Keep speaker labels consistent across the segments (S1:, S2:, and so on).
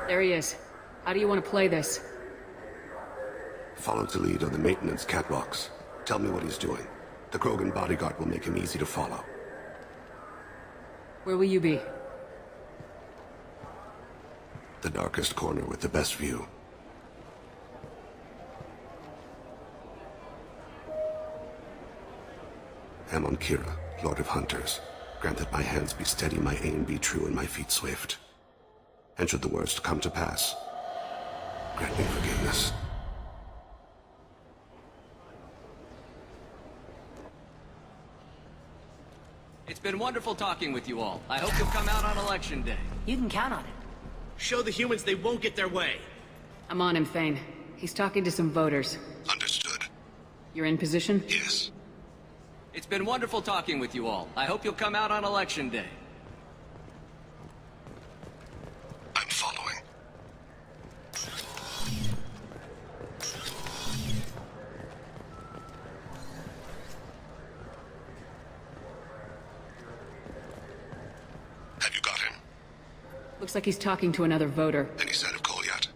S1: There he is. How do you want to play this?
S2: Follow the lead on the maintenance catwalks. Tell me what he's doing. The Krogan bodyguard will make him easy to follow.
S1: Where will you be?
S2: The darkest corner with the best view. Amon Kira, Lord of Hunters. Grant that my hands be steady, my aim be true, and my feet swift. And should the worst come to pass, grant me forgiveness.
S3: It's been wonderful talking with you all. I hope you'll come out on Election Day.
S4: You can count on it.
S5: Show the humans they won't get their way.
S1: I'm on him, Thane. He's talking to some voters.
S2: Understood.
S1: You're in position?
S2: Yes.
S3: It's been wonderful talking with you all. I hope you'll come out on Election Day.
S2: I'm following. Have you got him?
S1: Looks like he's talking to another voter.
S2: Any sign of Kolyat?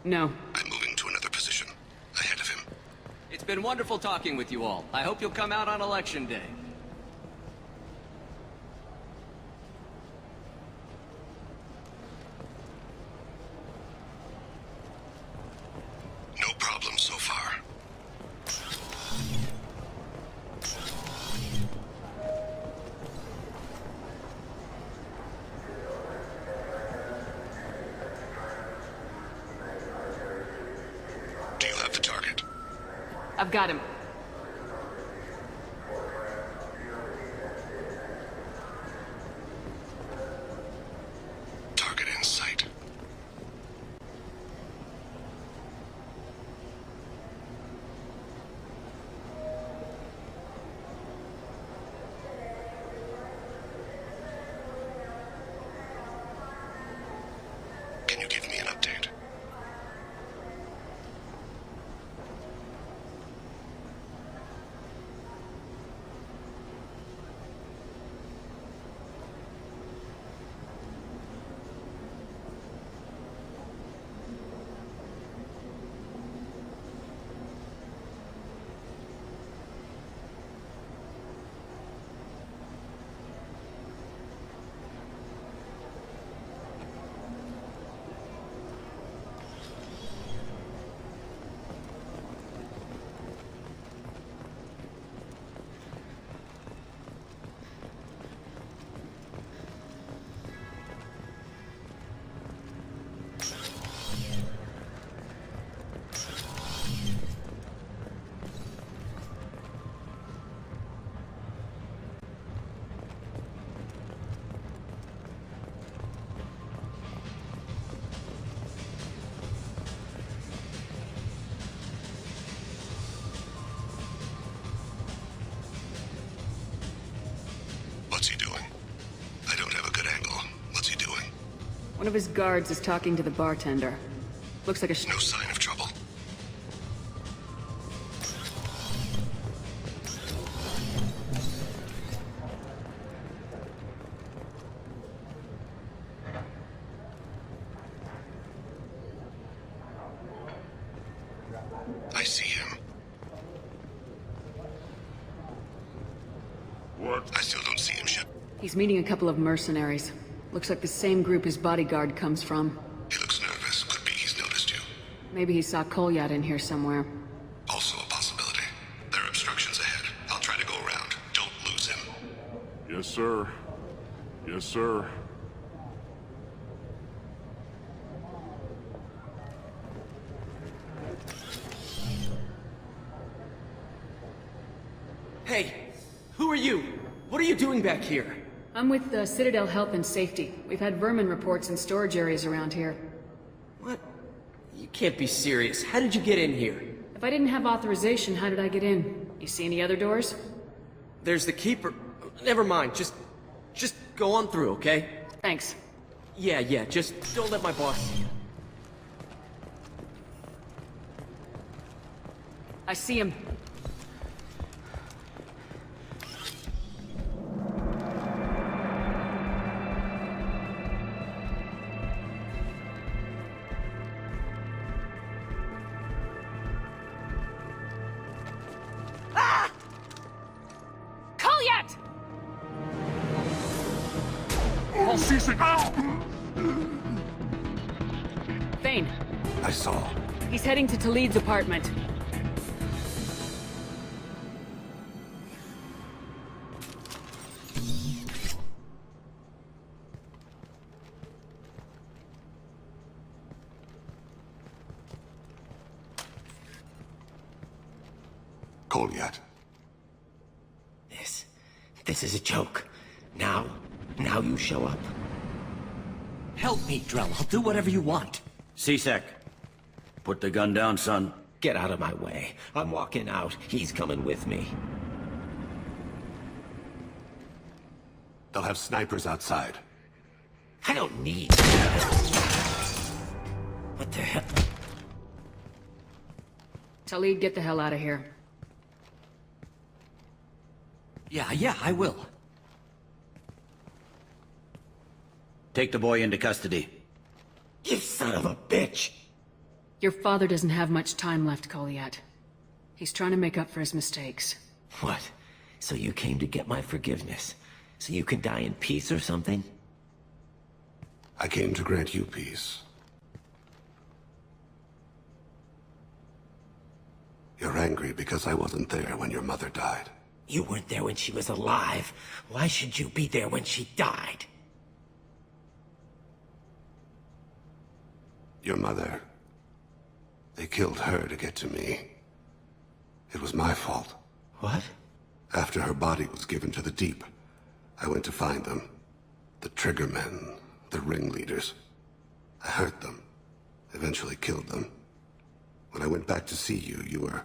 S1: No.
S2: I'm moving to another position. Ahead of him.
S3: It's been wonderful talking with you all. I hope you'll come out on Election Day.
S2: No problem so far. Do you have the target?
S1: I've got him.
S2: Target in sight. Can you give me an update? What's he doing? I don't have a good angle. What's he doing?
S1: One of his guards is talking to the bartender. Looks like a
S2: No sign of trouble. I see him.
S5: What?
S2: I still don't see him, Shepard.
S1: He's meeting a couple of mercenaries. Looks like the same group his bodyguard comes from.
S2: He looks nervous. Could be he's noticed you.
S1: Maybe he saw Kolyat in here somewhere.
S2: Also a possibility. There are obstructions ahead. I'll try to go around. Don't lose him.
S5: Yes, sir. Yes, sir.
S6: Hey, who are you? What are you doing back here?
S1: I'm with the Citadel Health and Safety. We've had vermin reports in storage areas around here.
S6: What? You can't be serious. How did you get in here?
S1: If I didn't have authorization, how did I get in? You see any other doors?
S6: There's the Keeper. Never mind. Just go on through, okay?
S1: Thanks.
S6: Yeah, just don't let my boss see you.
S1: I see him.
S5: ceasing.
S1: Thane,
S2: I saw.
S1: he's heading to Talid's apartment.
S2: Goliath.
S4: This is a joke. Now you show up.
S7: Help me, Drell. I'll do whatever you want.
S8: C-Sec. Put the gun down, son.
S4: Get out of my way. I'm walking out. He's coming with me.
S2: They'll have snipers outside.
S4: I don't need... What the hell?
S1: Talid, get the hell out of here.
S7: Yeah, I will.
S8: Take the boy into custody.
S4: You son of a bitch!
S1: Your father doesn't have much time left, Goliath. He's trying to make up for his mistakes.
S4: What? So you came to get my forgiveness? So you can die in peace or something?
S2: I came to grant you peace. You're angry because I wasn't there when your mother died.
S4: You weren't there when she was alive. Why should you be there when she died?
S2: Your mother... They killed her to get to me. It was my fault.
S4: What?
S2: After her body was given to the deep, I went to find them. The triggermen, the ringleaders. I hurt them, eventually killed them. When I went back to see you, you were...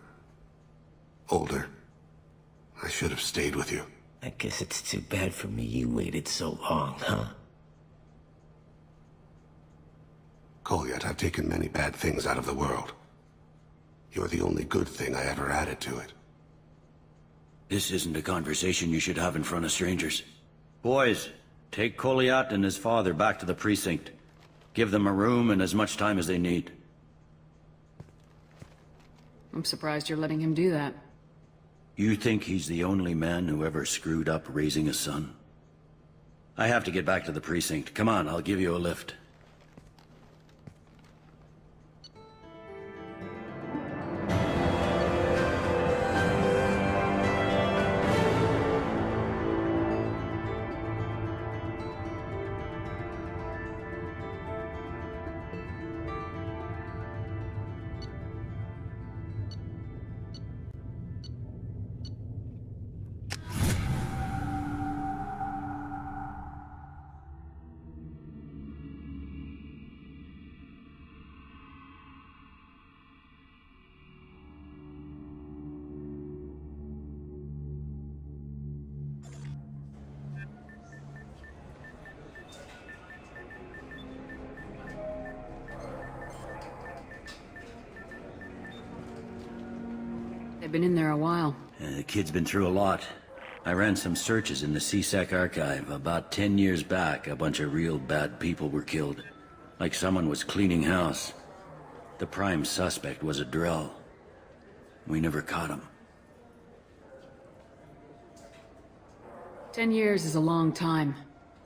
S2: older. I should have stayed with you.
S4: I guess it's too bad for me you waited so long, huh?
S2: Goliath, I've taken many bad things out of the world. You're the only good thing I ever added to it.
S8: This isn't a conversation you should have in front of strangers. Boys, take Goliath and his father back to the precinct. Give them a room and as much time as they need.
S1: I'm surprised you're letting him do that.
S8: You think he's the only man who ever screwed up raising a son? I have to get back to the precinct. Come on, I'll give you a lift.
S1: They've been in there a while.
S8: The kid's been through a lot. I ran some searches in the C-Sec archive. About 10 years back, a bunch of real bad people were killed. Like someone was cleaning house. The prime suspect was a Drell. We never caught him.
S1: 10 years is a long time.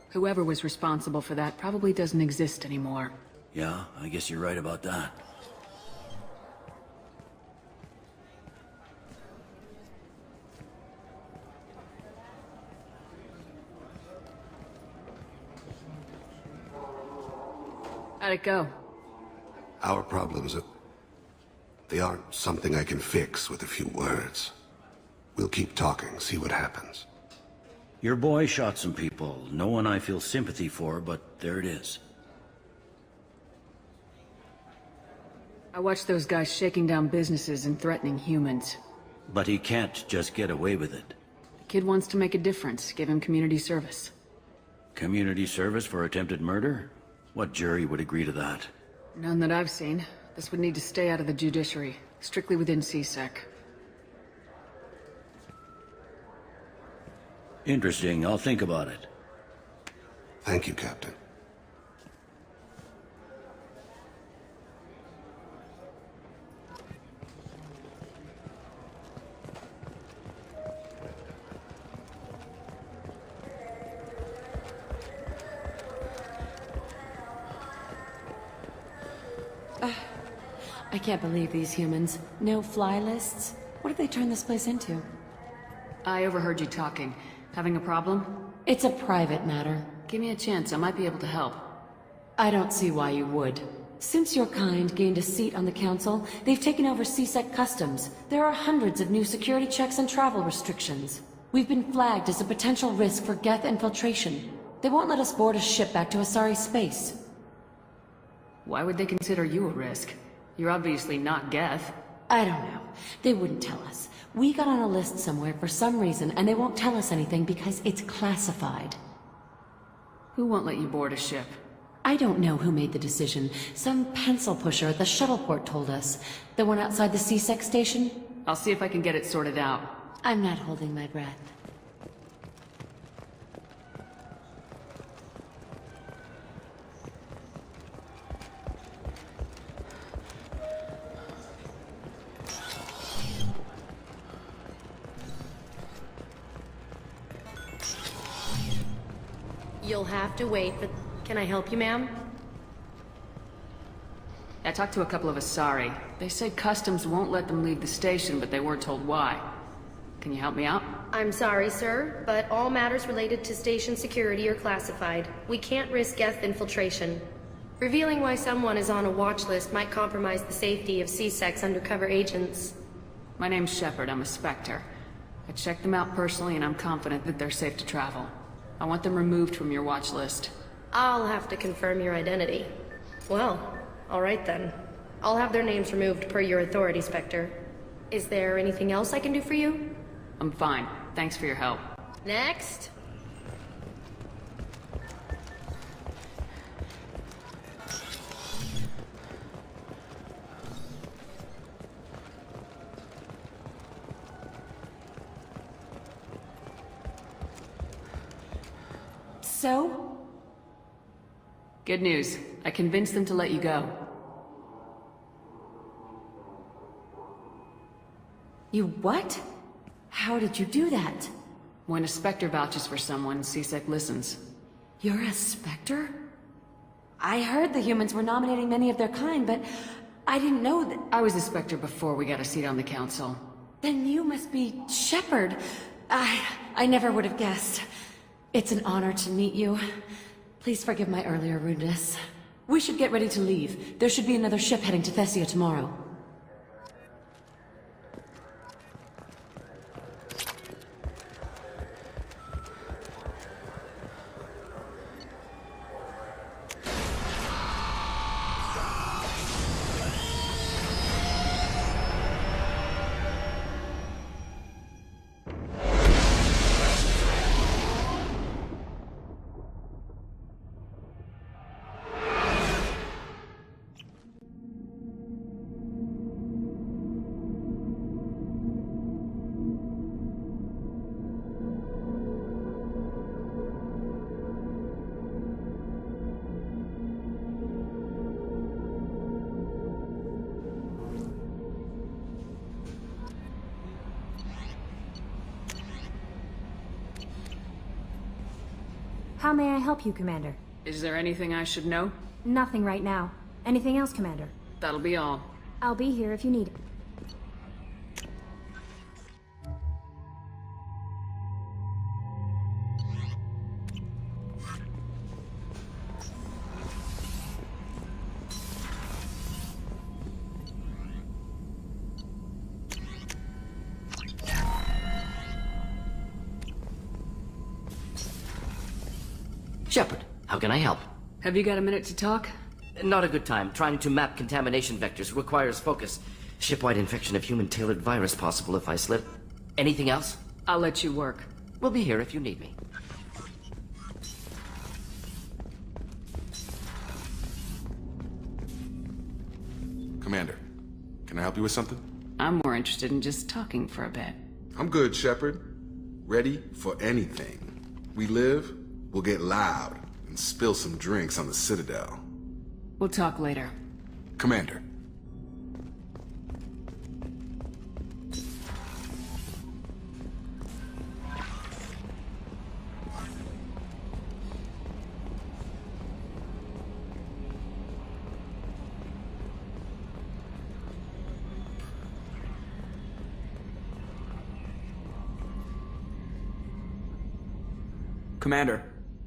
S1: Whoever was responsible for that probably doesn't exist anymore.
S8: Yeah, I guess you're right about that.
S1: How'd it go?
S2: Our problems they aren't something I can fix with a few words. We'll keep talking, see what happens.
S8: Your boy shot some people. No one I feel sympathy for, but there it is.
S1: I watched those guys shaking down businesses and threatening humans.
S8: But he can't just get away with it.
S1: The kid wants to make a difference. Give him community service.
S8: Community service for attempted murder? What jury would agree to that?
S1: None that I've seen. This would need to stay out of the judiciary. Strictly within C-Sec.
S8: Interesting. I'll think about it.
S2: Thank you, Captain.
S9: I can't believe these humans. No fly lists? What have they turned this place into?
S1: I overheard you talking. Having a problem?
S9: It's a private matter.
S1: Give me a chance, I might be able to help.
S9: I don't see why you would. Since your kind gained a seat on the council, they've taken over CSEC customs. There are hundreds of new security checks and travel restrictions. We've been flagged as a potential risk for Geth infiltration. They won't let us board a ship back to Asari space.
S1: Why would they consider you a risk? You're obviously not Geth.
S9: I don't know. They wouldn't tell us. We got on a list somewhere for some reason, and they won't tell us anything because it's classified.
S1: Who won't let you board a ship?
S9: I don't know who made the decision. Some pencil pusher at the shuttleport told us. The one outside the CSEC station?
S1: I'll see if I can get it sorted out.
S9: I'm not holding my breath.
S10: You'll have to wait, but can I help you, ma'am?
S1: I talked to a couple of Asari. They say customs won't let them leave the station, but they weren't told why. Can you help me out?
S10: I'm sorry, sir, but all matters related to station security are classified. We can't risk Geth infiltration. Revealing why someone is on a watch list might compromise the safety of CSEC's undercover agents.
S1: My name's Shepard, I'm a Spectre. I checked them out personally and I'm confident that they're safe to travel. I want them removed from your watch list.
S10: I'll have to confirm your identity. Well, alright then. I'll have their names removed per your authority, Spectre. Is there anything else I can do for you?
S1: I'm fine. Thanks for your help.
S10: Next.
S9: So?
S1: Good news. I convinced them to let you go.
S9: You what? How did you do that?
S1: When a Spectre vouches for someone, CSEC listens.
S9: You're a Spectre? I heard the humans were nominating many of their kind, but I didn't know that...
S1: I was a Spectre before we got a seat on the council.
S9: Then you must be Shepard. I never would have guessed. It's an honor to meet you. Please forgive my earlier rudeness. We should get ready to leave. There should be another ship heading to Thessia tomorrow.
S11: How may I help you, Commander?
S1: Is there anything I should know?
S11: Nothing right now. Anything else, Commander?
S1: That'll be all.
S11: I'll be here if you need it.
S7: Shepard, how can I help?
S1: Have you got a minute to talk?
S7: Not a good time. Trying to map contamination vectors requires focus. Shipwide infection of human-tailored virus possible if I slip. Anything else?
S1: I'll let you work.
S7: We'll be here if you need me.
S12: Commander, can I help you with something?
S1: I'm more interested in just talking for a bit.
S12: I'm good, Shepard. Ready for anything. We live, we'll get loud, and spill some drinks on the Citadel.
S1: We'll talk later.
S12: Commander.
S13: Commander.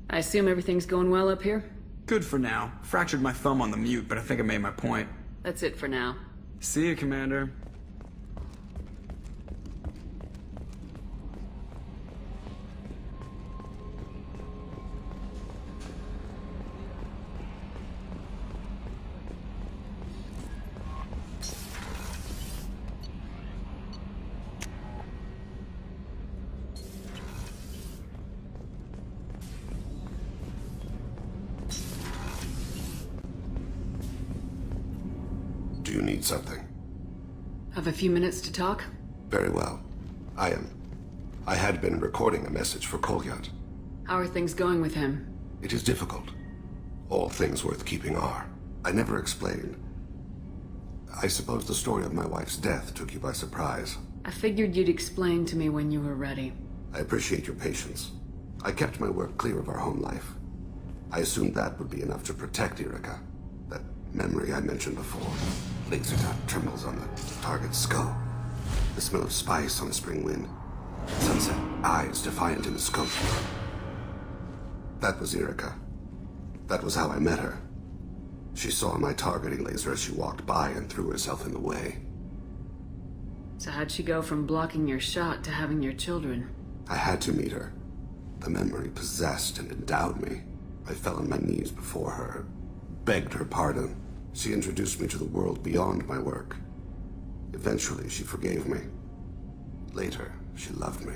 S1: I assume everything's going well up here?
S13: Good for now. Fractured my thumb on the mute, but I think I made my point.
S1: That's it for now.
S13: See you, Commander.
S2: Do you need something?
S1: Have a few minutes to talk?
S2: Very well. I had been recording a message for Kolyat.
S1: How are things going with him?
S2: It is difficult. All things worth keeping are. I never explained. I suppose the story of my wife's death took you by surprise.
S1: I figured you'd explain to me when you were ready.
S2: I appreciate your patience. I kept my work clear of our home life. I assumed that would be enough to protect Erica. That memory I mentioned before. Laser dot trembles on the target's skull. The smell of spice on a spring wind. Sunset eyes defiant in the scope. That was Erica. That was how I met her. She saw my targeting laser as she walked by and threw herself in the way.
S1: So how'd she go from blocking your shot to having your children?
S2: I had to meet her. The memory possessed and endowed me. I fell on my knees before her, begged her pardon. She introduced me to the world beyond my work. Eventually, she forgave me. Later, she loved me.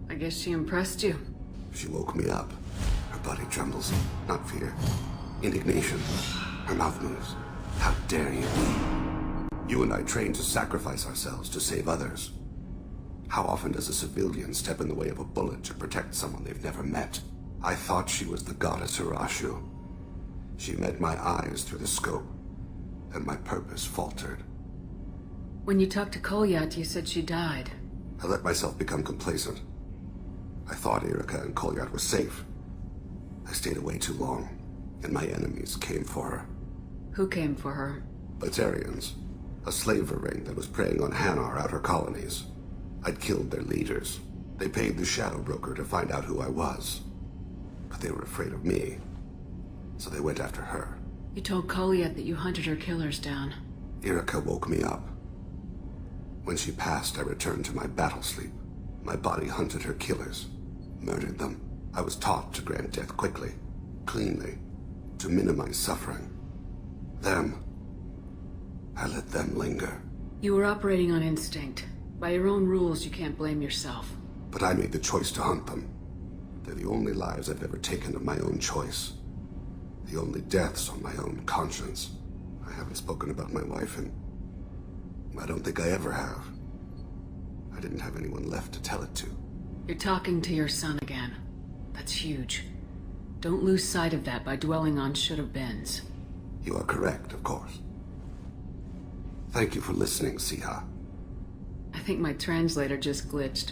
S1: I guess she impressed you.
S2: She woke me up. Her body trembles. Not fear. Indignation. Her mouth moves. How dare you? You and I trained to sacrifice ourselves to save others. How often does a civilian step in the way of a bullet to protect someone they've never met? I thought she was the goddess Hirashu. She met my eyes through the scope, and my purpose faltered.
S1: When you talked to Kolyat, you said she died.
S2: I let myself become complacent. I thought Erica and Kolyat were safe. I stayed away too long, and my enemies came for her.
S1: Who came for her?
S2: Batarians. A slaver ring that was preying on Hanar outer colonies. I'd killed their leaders. They paid the Shadow Broker to find out who I was. But they were afraid of me, so they went after her.
S1: You told Kolyat that you hunted her killers down.
S2: Erica woke me up. When she passed, I returned to my battle sleep. My body hunted her killers, murdered them. I was taught to grant death quickly, cleanly, to minimize suffering. I let them linger.
S1: You were operating on instinct. By your own rules, you can't blame yourself.
S2: But I made the choice to hunt them. They're the only lives I've ever taken of my own choice. The only deaths on my own conscience. I haven't spoken about my wife, and I don't think I ever have. I didn't have anyone left to tell it to.
S1: You're talking to your son again. That's huge. Don't lose sight of that by dwelling on should-have-beens.
S2: You are correct, of course. Thank you for listening, Siha.
S1: I think my translator just glitched.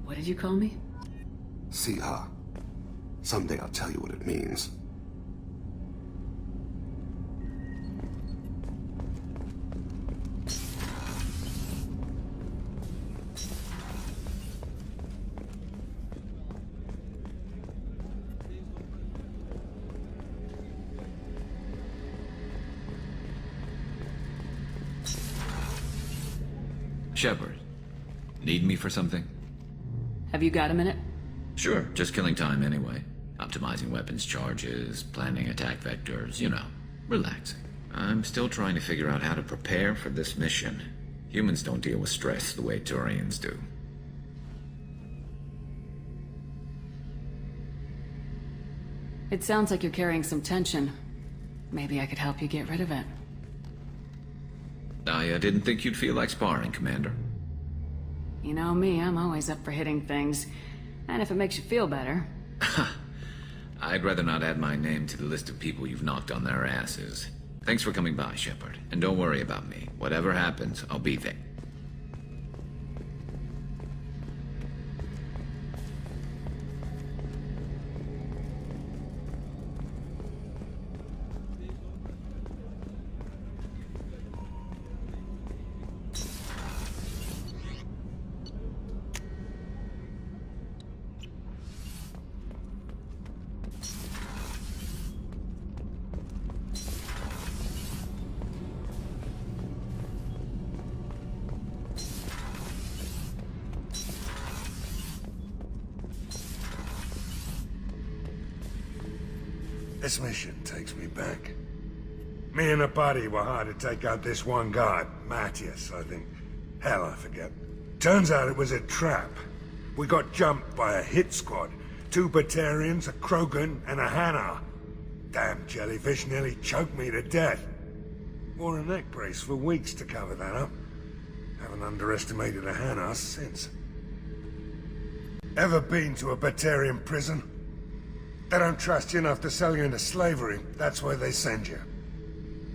S1: What did you call me?
S2: Siha. Someday I'll tell you what it means.
S14: Shepard, need me for something?
S1: Have you got a minute?
S14: Sure, just killing time anyway. Optimizing weapons charges, planning attack vectors, you know, relaxing. I'm still trying to figure out how to prepare for this mission. Humans don't deal with stress the way Turians do.
S1: It sounds like you're carrying some tension. Maybe I could help you get rid of it.
S14: I didn't think you'd feel like sparring, Commander.
S1: You know me, I'm always up for hitting things. And if it makes you feel better.
S14: I'd rather not add my name to the list of people you've knocked on their asses. Thanks for coming by, Shepard. And don't worry about me. Whatever happens, I'll be there.
S15: This mission takes me back. Me and a buddy were hired to take out this one guy, Matthias, I think. Hell, I forget. Turns out it was a trap. We got jumped by a hit squad. 2 Batarians, a Krogan, and a Hanar. Damn jellyfish nearly choked me to death. Wore a neck brace for weeks to cover that up. Haven't underestimated a Hanar since. Ever been to a Batarian prison? They don't trust you enough to sell you into slavery. That's where they send you.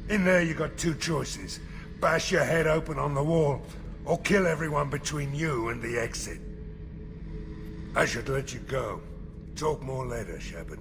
S15: In there you got 2 choices. Bash your head open on the wall, or kill everyone between you and the exit. I should let you go. Talk more later, Shepard.